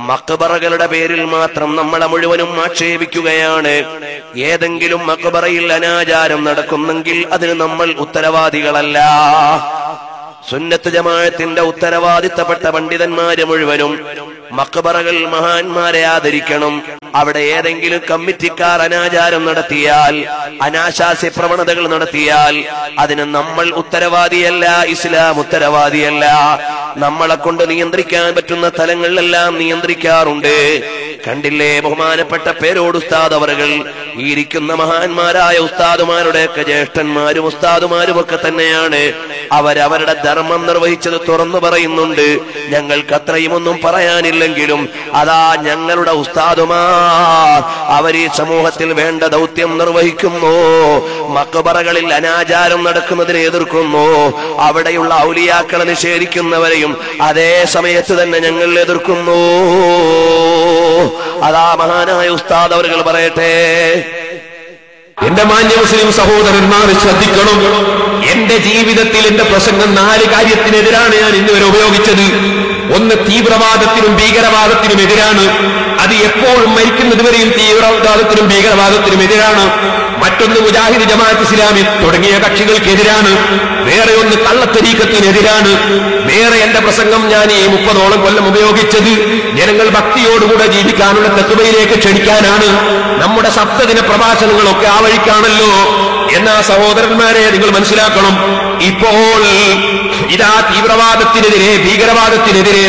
മഖ്ബറകളുടെ പേരിൽ മാത്രം നമ്മളെ മുഴുവനും ആക്ഷേപിക്കുകയാണ്. ഏതെങ്കിലും മഖ്ബറയിൽ അനാചാരം നടക്കുന്നെങ്കിൽ അതിന് നമ്മൾ ഉത്തരവാദികളല്ല. സുന്നത്ത് ജമാഅത്തിന്റെ ഉത്തരവാദിത്തപ്പെട്ട പണ്ഡിതന്മാര് മുഴുവനും മഖ്ബറകൾ മഹാന്മാരെ ആദരിക്കണം. അവിടെ ഏതെങ്കിലും കമ്മിറ്റിക്കാർ അനാചാരം നടത്തിയാൽ, അനാശാസ്യ പ്രവണതകൾ നടത്തിയാൽ അതിന് നമ്മൾ ഉത്തരവാദിയല്ല, ഇസ്ലാം ഉത്തരവാദിയല്ല. നമ്മളെ കൊണ്ട് നിയന്ത്രിക്കാൻ പറ്റുന്ന തലങ്ങളിലെല്ലാം നിയന്ത്രിക്കാറുണ്ട്. കണ്ടില്ലേ ബഹുമാനപ്പെട്ട പേരോട് ഉസ്താദ് അവറുകൾ, ഈ ഇരിക്കുന്ന മഹാന്മാരായ ഉസ്താദുമാരുടെയൊക്കെ ജ്യേഷ്ഠന്മാരും ഉസ്താദുമാരും ഒക്കെ തന്നെയാണ്. അവരവരുടെ ധർമ്മം നിർവഹിച്ചത് തുറന്നു പറയുന്നുണ്ട്. ഞങ്ങൾക്ക് അത്രയും ഒന്നും പറയാനില്ലെങ്കിലും അതാ ഞങ്ങളുടെ ഉസ്താദുമാർ അവരീ സമൂഹത്തിൽ വേണ്ട ദൗത്യം നിർവഹിക്കുന്നു. മഖ്ബറകളിൽ അനാചാരം നടക്കുന്നതിനെ എതിർക്കുന്നു. അവിടെയുള്ള ഔലിയാക്കളെ നിഷേധിക്കുന്നവരെയും അതേ സമയത്ത് തന്നെ ഞങ്ങൾ എതിർക്കുന്നു. അതാ മഹാനായ ഉസ്താദ് അവറുകൾ പറയട്ടെ. എന്റെ മാന്യ മുസ്ലിം സഹോദരന്മാർ ശ്രദ്ധിക്കണം. എന്റെ ജീവിതത്തിൽ എന്റെ പ്രസംഗം 4 കാര്യത്തിനെതിരാണ് ഞാൻ ഇന്നുവരെ ഉപയോഗിച്ചത്. ഒന്ന്, തീവ്രവാദത്തിനും ഭീകരവാദത്തിനും എതിരാണ്. അത് എപ്പോഴും മരിക്കുന്നതുവരെയും തീവ്രവാദത്തിനും ഭീകരവാദത്തിനും എതിരാണ്. മറ്റൊന്ന്, മുജാഹിദ് ജമാഅത്ത് ഇസ്ലാമി തുടങ്ങിയ കക്ഷികൾക്കെതിരാണ്. വേറെ ഒന്ന്, കള്ളത്തരീഖത്തിനെതിരാണ്. വേറെ എന്റെ പ്രസംഗം ഞാൻ ഈ 30ഓളം കൊല്ലം ഉപയോഗിച്ചത് ജനങ്ങൾ ഭക്തിയോടുകൂടെ ജീവിക്കാനുള്ള തത്വയിലേക്ക് ക്ഷണിക്കാനാണ്. നമ്മുടെ സപ്തദിന പ്രഭാഷണങ്ങളൊക്കെ ആ വഴിക്കാണല്ലോ. എന്നാ സഹോദരന്മാരെ നിങ്ങൾ മനസ്സിലാക്കണം, ഇപ്പോൾ ഇതാ തീവ്രവാദത്തിനെതിരെ ഭീകരവാദത്തിനെതിരെ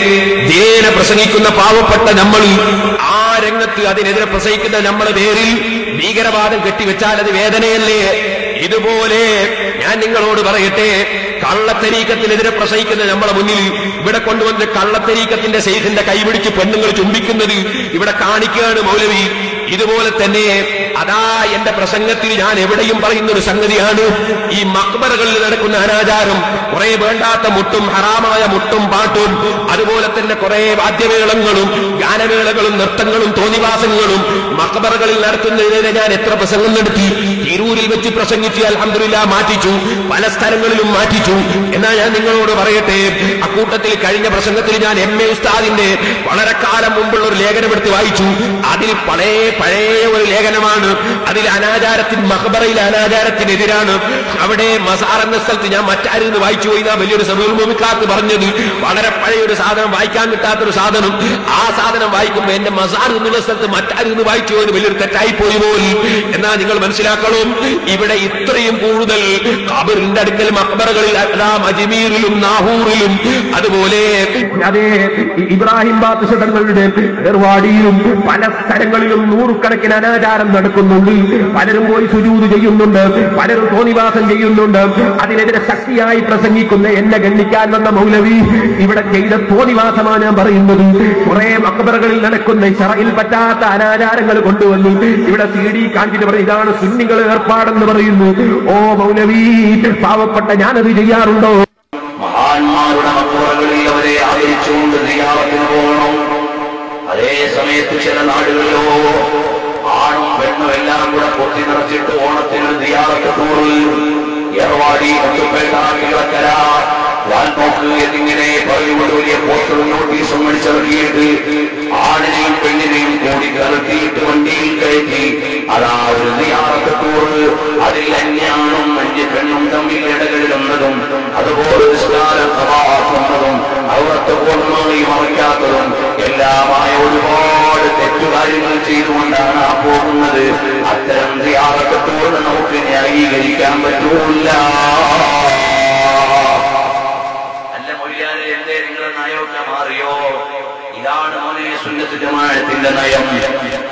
ദേന പ്രസംഗിക്കുന്ന പാവപ്പെട്ട നമ്മൾ, ആ രംഗത്ത് അതിനെതിരെ പ്രസംഗിക്കുന്ന നമ്മളെ പേരിൽ ഭീകരവാദം കെട്ടിവെച്ചാൽ അത് വേദനയല്ലേ? ഇതുപോലെ ഞാൻ നിങ്ങളോട് പറയട്ടെ, കള്ളത്തരീക്കത്തിനെതിരെ പ്രസംഗിക്കുന്ന നമ്മളെ മുന്നിൽ ഇവിടെ കൊണ്ടുവന്ന് കള്ളത്തരീക്കത്തിന്റെ ശൈഖിന്റെ കൈപിടിച്ച് പെണ്ണുങ്ങൾ ചുംബിക്കുന്നത് ഇവിടെ കാണിക്കുകയാണ് മൗലവി. ഇതുപോലെ തന്നെ അതാ എന്റെ പ്രസംഗത്തിൽ ഞാൻ എവിടെയും പറയുന്ന ഒരു സംഗതിയാണ്, ഈ മഖ്ബറകളിൽ നടക്കുന്ന അനാചാരം, കുറെ വേണ്ടാത്ത മുട്ടും ഹറാമായ മുട്ടും പാട്ടും, അതുപോലെ തന്നെ കുറെ വാദ്യമേളങ്ങളും ഗാനമേളകളും നൃത്തങ്ങളും തോന്നിവാസങ്ങളും മഖ്ബറകളിൽ നടത്തുന്നതിനെ ഞാൻ എത്ര പ്രസംഗം നടത്തി. തിരൂരിൽ വെച്ച് പ്രസംഗിച്ച് അൽഹംദുലില്ലാഹ് മാറ്റിച്ചു, പല സ്ഥലങ്ങളിലും മാറ്റിച്ചു. എന്നാൽ ഞാൻ നിങ്ങളോട് പറയട്ടെ, അക്കൂട്ടത്തിൽ കഴിഞ്ഞ പ്രസംഗത്തിൽ ഞാൻ MA ഉസ്താദിന്റെ വളരെ കാലം മുമ്പുള്ള ഒരു ലേഖനമെടുത്ത് വായിച്ചു. അതിൽ പഴയ ഒരു ലേഖനമാണ്. അതിൽ മഖ്ബറയിലെ അനാചാരത്തിനെതിരാണ്. അവിടെ മസാർ എന്ന സ്ഥലത്ത് ഞാൻ മറ്റാരെന്ന് വായിച്ചു പോയി വലിയൊരു സമൂഹമിക്കാത്ത് പറഞ്ഞത്, വളരെ പഴയൊരു സാധനം, വായിക്കാൻ കിട്ടാത്തൊരു സാധനം. ആ സാധനം വായിക്കുമ്പോൾ എന്റെ മസാർ എന്നുള്ള സ്ഥലത്ത് മറ്റാരെന്ന് വായിച്ചു പോയത് വലിയൊരു തെറ്റായി പോയി പോലും. എന്നാൽ നിങ്ങൾ മനസ്സിലാക്കണം, ഇവിടെ ഇത്രയും കൂടുതൽ ഖബറിന്റെ അടുക്കൽ മഖ്ബറകളിൽ അജ്മീറിലും നാഹൂറിലും അതുപോലെ അതേ ഇബ്രാഹിം ബാദുഷ തങ്ങളുടെ ഏർവാടിയിലും പല സ്ഥലങ്ങളിലും നൂറുകണക്കിന് അനാചാരം നടക്കുന്നുണ്ട്. പലരും പോയി സുജൂദ് ചെയ്യുന്നുണ്ട്, പലരും തോന്നിവാസം ചെയ്യുന്നുണ്ട്. അതിനെതിരെ ശക്തിയായി പ്രസംഗിക്കുന്ന എന്നെ ഗണ്ണിക്കാൻ വന്ന മൗലവി ഇവിടെ ചെയ്ത തോന്നിവാസമാണ് ഞാൻ പറയുന്നത്. കുറെ മഖ്ബറകളിൽ നടക്കുന്ന ശറഇൽ പറ്റാത്ത അനാചാരങ്ങൾ കൊണ്ടുവന്നു ഇവിടെ CD കാണിച്ചിട്ട് പറയും ഇതാണ് സുന്നികൾ ഏർപ്പാടെന്ന് പറയുന്നു. ഓ മൗലവി, പാവപ്പെട്ട ഞാനത് ചെയ്യാറുണ്ടോ? മഹാന്മാരുടെ മഖ്ബറകളിൽ അവരെ ആദരിച്ചുകൊണ്ട് സിയാറത്തിന് പോകണം. അതേ സമയത്ത് ചില നാടുകളിലോ ആണും പെണ്ണും എല്ലാം കൂടെ പൊത്തി നിറച്ചിട്ട് ഓണത്തിന് സിയാറത്ത് ടൂറിൽ ഏർവാടി, മുത്തുപ്പേട്ട, കിഴക്കര, വാൽനോക്ക് എന്നിങ്ങനെ പറയുകൊണ്ട് വലിയ പോസ്റ്ററും നോട്ടീസും അടിച്ചിറക്കിയിട്ട് ആണിനെയും പെണ്ണിനെയും കൂടി കലർത്തിയിട്ട് വണ്ടിയിൽ കയറ്റി അതാ ഒരു സിയാറത്ത് ടൂറ്. അതിൽ അന്യാണും 5 പെണ്ണും തമ്മിൽ ഇടകളിലുന്നതും അതുപോലെ നിസ്കാരം സമാക്കുന്നതും ഔറത്ത് പൂർണ്ണമായി മറിക്കാത്തതും എല്ലാമായ ഒരുപാട് തെറ്റുകാര്യങ്ങൾ ചെയ്തുകൊണ്ടാണ് ആ പോകുന്നത്. അത്തരം സിയാറത്ത് ടൂറിന് നമുക്ക് ന്യായീകരിക്കാൻ പറ്റൂല. അല്ല മൊയ്യാനെ, എന്തേ നിങ്ങളുടെ നയമൊക്കെ മാറിയോ? ഇതാണ് മോനെ സുന്നത്ത് ജമാഅത്തിന്റെ നയം.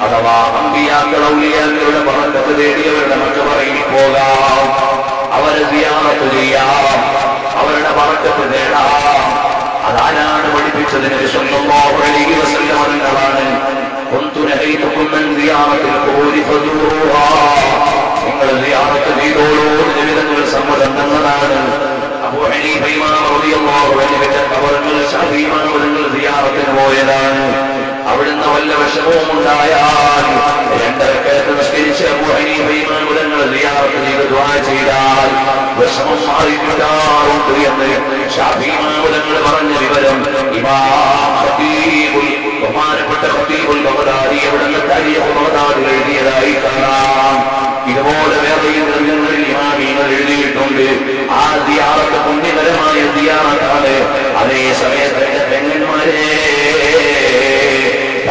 അഥവാ അമ്പിയാക്കൾ ഔലിയാക്കളുടെ ബറക്കത്ത് തേടിയവരുടെ മഖ്ബറയിൽ പോകാം, അവരെ സിയാറത്ത് ചെയ്യാം, അവരുടെ ബറക്കത്ത് തേടാം. അതാരാണ് പഠിപ്പിച്ചത്? നബി സല്ലല്ലാഹു അലൈഹി വസല്ലം തങ്ങളാണ്. കുന്തു നഹൈതുകും അൻ സിയാറത്തിൽ ഖുബൂരി ഫദൂറുഹാ, നിങ്ങൾ സിയാറത്ത് ചെയ്തോളൂ, നബി തങ്ങൾ സമ്മതം തന്നതാണ്. അബൂ ഹനീഫ ഇമാം റളിയല്ലാഹു അൻഹുവിന്റെ ഖബറിൽ ശാഫിഈ ഇമാം തങ്ങൾ സിയാറത്തിന് പോയതാണ്. അവിടുന്ന് വല്ല വിഷമവും ഉണ്ടായാൽ 2 റക്അത്ത് നിസ്കരിച്ച് അബൂ ഹനീഫ ഇമാം തങ്ങൾ സിയാറത്ത് ചെയ്ത് ദുആ ചെയ്താൽ വിഷമം മാറിക്കിട്ടാറുണ്ട് എന്ന് ശാഫിഈ ഇമാം തങ്ങൾ പറഞ്ഞ വിവരം ഇമാം ഖതീബുൽ ബഹുമാനപ്പെട്ട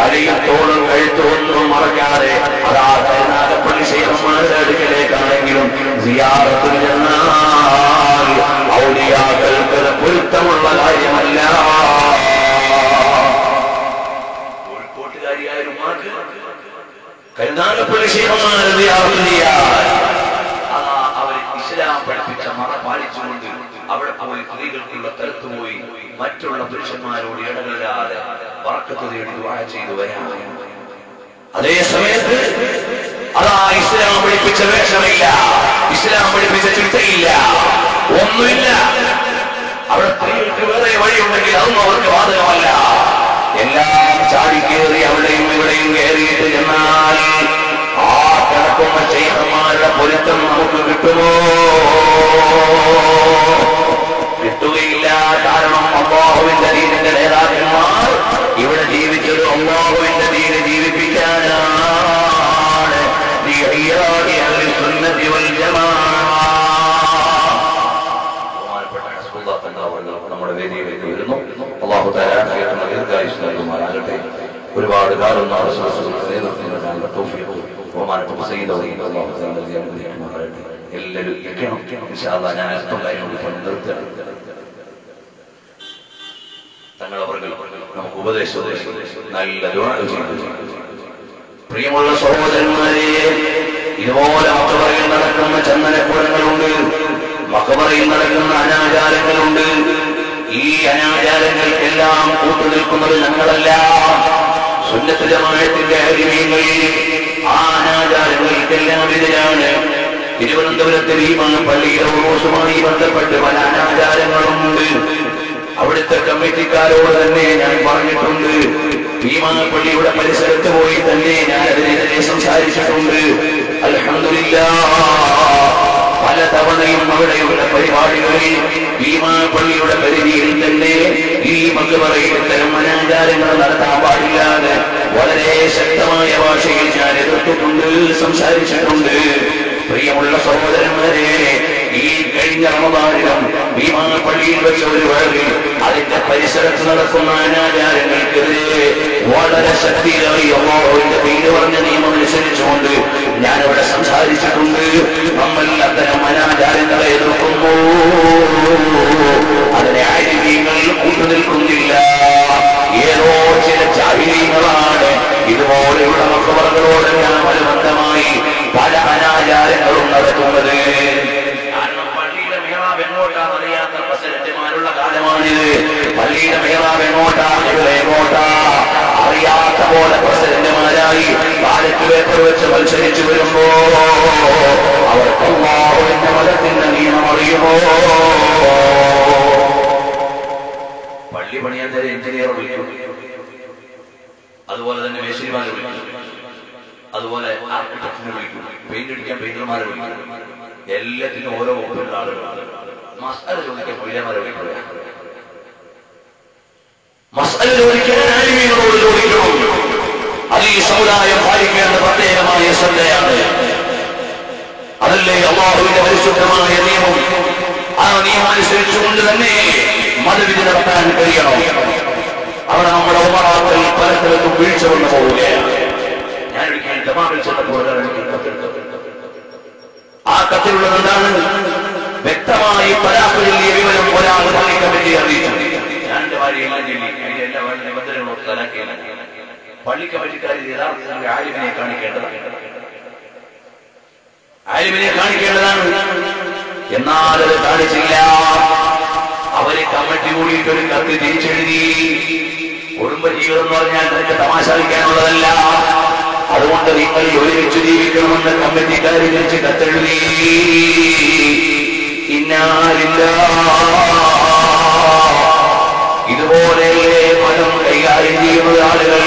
തലയത്തോടും കഴുത്തൊന്നും മറക്കാതെ അതാ കരുനാഗപ്പള്ളി ശൈഖന്മാരുടെ അടുക്കലേക്കാണെങ്കിലും സിയാറത്തിൽ ചെന്നാൽ ഔലിയാക്കൾക്ക് പൊരുത്തമുള്ള കാര്യമല്ല. കോഴിക്കോട്ടുകാരിയായ ഉമ്മാക്ക് കരുനാഗപ്പള്ളി ശൈഖന്മാരെ സിയാറത്ത് ചെയ്യാൻ അവർ ഇസ്ലാം പഠിപ്പിച്ച മറ പാലിച്ചുകൊണ്ട് അവിടെ പോയി സ്ത്രീകൾക്കുള്ള സ്ഥലത്ത് പോയി മറ്റുള്ള പുരുഷന്മാരോട് ഇടപെടാതെ ബർക്കത്ത് തേടി ദുആ ചെയ്തു വരാം. അതേ സമയത്ത് അതാ ഇസ്ലാം പഠിപ്പിച്ച വേഷമില്ല, ഇസ്ലാം പഠിപ്പിച്ച ചിട്ടയില്ല, ഒന്നുമില്ല. അവിടെ സ്ത്രീകൾക്ക് വേറെ വഴിയുണ്ടെങ്കിൽ അതൊന്നും അവർക്ക് ബാധകമല്ല. എല്ലാം ചാടിക്കേറി അവിടെയും ഇവിടെയും കയറിയിട്ട് ചെന്നാൽ ആ കിടക്കുന്ന ശൈഖന്മാരുടെ പൊരുത്തം നമുക്ക് കിട്ടുമോ? കിട്ടുകയില്ല. കാരണം അല്ലാഹുവിന്റെ ദീനിന്റെ നേതാക്കന്മാർ ഇവിടെ ജീവിച്ചത് അല്ലാഹുവിന്റെ ദീന് ജീവിപ്പിക്കാനാണ്. സുന്നത്തി വൽ ജമാഅ നമ്മുടെ വേദിയിലേക്ക് വരുന്നു. അല്ലാഹു തആല ദീർഘായുസ്സ് നൽകുമാറാകട്ടെ. ഒരുപാട് കാലം നേതൃത്വം തൗഫീഖ് ബഹുമാനപ്പെട്ട സയ്യിദ് എല്ലാവരും ഇരിക്കണം. ഇൻഷാ അല്ലാഹ് ഞാൻ അല്പം കാര്യങ്ങൾ നിർത്തണം. തങ്ങളവർക്ക് നമുക്ക് ഉപദേശം നല്ല ദുആ ചെയ്തു. പ്രിയമുള്ള സഹോദരന്മാരെ, ഇതുപോലെ മഖബറയിൽ നടക്കുന്ന ചന്ദനക്കുടങ്ങളുണ്ട്, മഖബറയിൽ നടക്കുന്ന അനാചാരങ്ങളുണ്ട്. ഈ അനാചാരങ്ങൾക്കെല്ലാം കൂട്ടുനിൽക്കുന്നത് ഞങ്ങളല്ല, സുന്നത്ത് ജമാഅത്തിന്റെ അരിമീങ്ങൾ. ആ അനാചാരങ്ങൾക്കെല്ലാം എതിരാണ്. തിരുവനന്തപുരത്ത് പള്ളിയിലെ ഉറൂസുമായി ബന്ധപ്പെട്ട് പല അനാചാരങ്ങളുമുണ്ട്. അവിടുത്തെ കമ്മിറ്റിക്കാരോട് തന്നെ ഞാൻ പറഞ്ഞിട്ടുണ്ട്. പള്ളിയുടെ പരിസരത്ത് പോയി തന്നെ ഞാൻ അതിനെതിരെ സംസാരിച്ചിട്ടുണ്ട്. അൽഹംദുലില്ലാഹ് പല തവണയും അവിടെയുള്ള പരിപാടികളിൽ പള്ളിയുടെ പരിധിയിൽ തന്നെ ഈ മഖബറയിൽ ഇത്തരം അനാചാരങ്ങൾ നടത്താൻ പാടില്ലാതെ വളരെ ശക്തമായ ഭാഷയിൽ ഞാൻ എതിർത്തിട്ടുണ്ട്, സംസാരിച്ചിട്ടുണ്ട്. പ്രിയമുള്ള സഹോദരന്മാരെ, ഈ കഴിഞ്ഞ റമദാനിലും പള്ളിയിൽ വെച്ച ഒരു വേളയിൽ അതിന്റെ പരിസരത്ത് നടക്കുന്ന അനാചാരങ്ങൾക്കെതിരെ വളരെ ശക്തിയായി അല്ലാഹുവിന്റെ പേര് പറഞ്ഞ നിയമം അനുസരിച്ചുകൊണ്ട് ഞാനിവിടെ സംസാരിച്ചിട്ടുണ്ട്. നമ്മൾ അത്തരം അനാചാരങ്ങളെ എതിർക്കുന്നു, അതിനെ ആലിമീങ്ങൾ കൂട്ടുനിൽക്കുന്നില്ല. ഏതോ ചില ജാഹിലീങ്ങളാണ് ഇതുപോലെയുള്ള മഖബറകളോടെല്ലാം അനുബന്ധമായി പല അനാചാരങ്ങളും നടത്തുന്നത്. കാരണം പള്ളിയുടെ മിഹ്റാബ് എങ്ങോട്ടാണ് അറിയാത്ത പ്രസിഡന്റുമാരുള്ള കാലമാണിത്. പള്ളിയുടെ മിഹ്റാബ് എങ്ങോട്ടാ, എങ്ങോട്ടാ അറിയാത്ത പോലെ പ്രസിഡന്റുമാരായി ബാലറ്റ് പേപ്പർ വെച്ച് മത്സരിച്ചു വരുമ്പോ അവർക്ക് അല്ലാഹുവിന്റെ മതത്തിന്റെ നിയമം അറിയുമോ? പള്ളി പണിയാൻ നേരെ എഞ്ചിനീയർ വിളിക്കും, അതുപോലെ തന്നെ മേശിരിമാരെ വിളിക്കും, അതുപോലെ ആർക്കിടെക്റ്റിനെ വിളിക്കും, പെയിന്റ് അടിക്കാൻ പെയിന്റർമാരെ വിളിക്കും. എല്ലാത്തിനും ഓരോ വകുപ്പിലുള്ള ആളുകളാണ്. മസ്അല ചോദിക്കാൻ മൊയ്യന്മാരെ വിളിക്കുക, മസ്അല ചോദിക്കാൻ ആലിമീങ്ങളോട് ചോദിക്കണം. അത് ഈ സമുദായം പാലിക്കേണ്ട പ്രത്യേകമായ ശ്രദ്ധയാണ്. അതല്ലേ അല്ലാഹുവിന്റെ പരിശുദ്ധമായ നിയമം. ആ നിയമം അനുസരിച്ചുകൊണ്ട് തന്നെ മതവിധി നടത്താൻ കഴിയണം. അവിടെ നമ്മുടെ ഉമറാക്കൾ പലതരത്തും വീഴ്ച വന്നു പോവുകയാണ്. ഞാനൊരിക്കൽ ജമാഅത്തിൽ ചെന്നപ്പോൾ ആ കത്തിലുള്ളത് എന്താണ്? വ്യക്തമായി തലാഖ് ചൊല്ലിയ വിവരം ഒരാൾ പള്ളി കമ്മിറ്റി അറിയിച്ചു. ഞാൻ എന്റെ ഭാര്യയെല്ലാം ചൊല്ലി, അതിന്റെ എല്ലാ നിബന്ധനകളും തലാഖില്ല. പള്ളി കമ്മിറ്റിക്കാർ യഥാർത്ഥത്തിൽ ആലിമിനെ കാണിക്കേണ്ടതാണ്, ആലിമിനെ കാണിക്കേണ്ടതാണ്. എന്നാൽ അത് കാണിച്ചില്ല. അവര് കമ്മിറ്റി കൂടിയിട്ടൊരു കത്ത് തിരിച്ചെഴുതി. കുടുംബജീവിതം എന്ന് പറഞ്ഞാൽ നിനക്ക് തമാശ കളിക്കാനുള്ളതല്ല, അതുകൊണ്ട് നിങ്ങൾ ഒരുമിച്ച് ജീവിക്കണമെന്ന് കമ്മിറ്റിക്കാരെ തിരിച്ച് കത്തെഴുതി. ഇതുപോലെ മതം കൈകാര്യം ചെയ്യുന്ന ആളുകൾ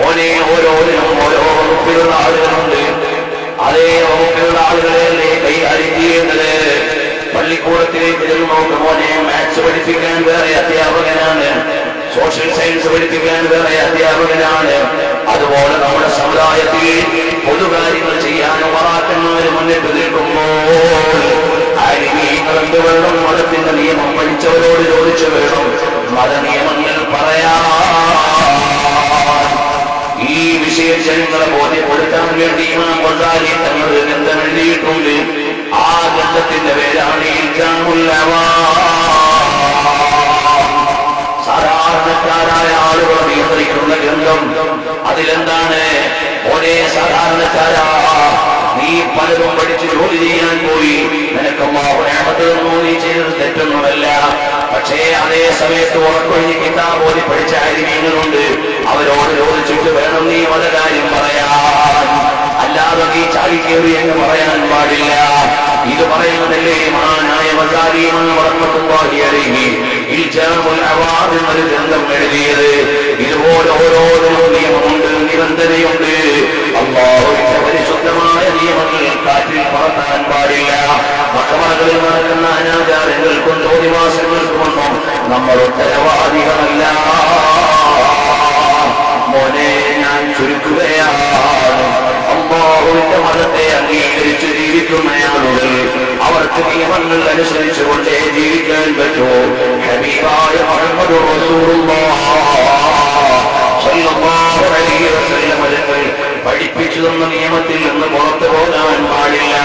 ഓരോ ഓരോന്നിനും ഓരോ വകുപ്പിലുള്ള ആളുകളുണ്ട്. അതേ വകുപ്പിലുള്ള ആളുകളെയല്ലേ കൈകാര്യം ചെയ്യേണ്ടത്. പള്ളിക്കൂടത്തിലേക്ക് ചെല്ലുമ്പോൾ മോനെ മാത്സ് പഠിപ്പിക്കാൻ വേറെ അധ്യാപകനാണ്, സോഷ്യൽ സയൻസ് പഠിപ്പിക്കാൻ വേറെ അധ്യാപകനാണ്. അതുപോലെ നമ്മുടെ സമുദായത്തിൽ പൊതുകാര്യങ്ങൾ ചെയ്യാൻ ഉമറാക്കന്മാർ മുന്നിട്ട് നിൽക്കുമ്പോൾ ആലിമീങ്ങൾ എന്ത് വേണം? മതത്തിന്റെ നിയമം പഠിച്ചവരോട് ചോദിച്ചു വേണം മതനിയമങ്ങൾ പറയാൻ. വിഷയങ്ങളെ ബോധ്യപ്പെടുത്താൻ വേണ്ടി ഇമാം ഗസാലി തങ്ങൾ ഗ്രന്ഥം എഴുതിയിട്ടുണ്ട്. ആ ഗ്രന്ഥത്തിന്റെ പേരാണ് ഇൽജാമുൽ സാധാരണക്കാരായ ആളുകളെ നിയന്ത്രിക്കുന്ന ഗ്രന്ഥം. അതിലെന്താണ്? ഒരേ സാധാരണക്കാരാ, നീ പലതും പഠിച്ച് ജോലി ചെയ്യാൻ പോയി, നിനക്ക് നീ ചെയ്തത് തെറ്റൊന്നുമല്ല. പക്ഷേ അതേ സമയത്ത് ഉറക്കൊഴിഞ്ഞ് കിതാബ് ഓതി പഠിച്ച ആര്യങ്ങളുണ്ട്. അവരോട് ചോദിച്ചിട്ട് വേണം നീ പല കാര്യം പറയാൻ, അല്ലാതെ നീ ചാടിക്കേറി എന്ന് പറയാൻ പാടില്ല. ഇത് പറയുന്നതല്ലേ മഹാനായ ഗസാലി റഹ്മത്തുള്ളാഹി അലൈഹി ഇൽജാമുൽ അവാദ് എന്നൊരു ഗ്രന്ഥം എഴുതിയത്. ഇതുപോലെ ഓരോന്നിനും നിയമമുണ്ട്, നിബന്ധനയുണ്ട്. അല്ലാഹുവിന്റെ പരിശുദ്ധമായ നിയമങ്ങൾ കാറ്റിൽ പറത്താൻ പാടില്ല. മക്ബറകളിൽ നടക്കുന്ന അനാചാരങ്ങൾക്കും തോന്നിവാസങ്ങൾക്കുമൊന്നും നമ്മൾ ഉത്തരവാദികളല്ല. മോനെ, ഞാൻ ചുരുക്കുകയാണ്, അല്ലാഹുവിന്റെ മതത്തെ അംഗീകരിച്ച് ജീവിക്കുന്ന ആളുകൾ അവർക്ക് നിയമങ്ങൾ അനുസരിച്ചുകൊണ്ടേ ജീവിക്കാൻ പറ്റൂ. ഹബീബായ മുഹമ്മദ് റസൂലുള്ളാഹി സ്വല്ലല്ലാഹു അലൈഹി വസല്ലം പഠിപ്പിച്ചു തന്ന നിയമത്തിൽ നിന്ന് പുറത്തു പോകാൻ പാടില്ല.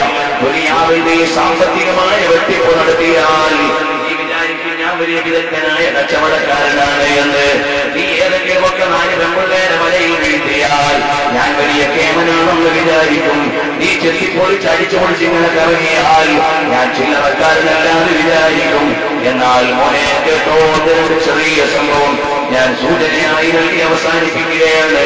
ദുനിയാവിന്റെ സാമ്പത്തികമായ വെട്ടിപ്പ് നടത്തിയാൽ നീ വിചാരിക്കും ഞാൻ വലിയ വിദഗ്ധനായ കച്ചവടക്കാരനാണ് എന്ന്. നീ ഏതെങ്കിലുമൊക്കെ 4 പെൺപിള്ളേരെ വലയിൽ വീഴ്ത്തിയാൽ ഞാൻ വലിയ കേമനാണെന്ന് വിചാരിക്കും. നീ ചെത്തിപ്പൊളിച്ച് അടിച്ചു പൊളിച്ചിങ്ങനെ കറങ്ങിയാൽ ഞാൻ ചില്ലറക്കാരനല്ലാതെ വിചാരിക്കും. എന്നാൽ മോനെ കേട്ടോ, ഒരു ചെറിയ സംഭവം ഞാൻ സൂചനയായി നൽകി അവസാനിപ്പിക്കുകയാണ്.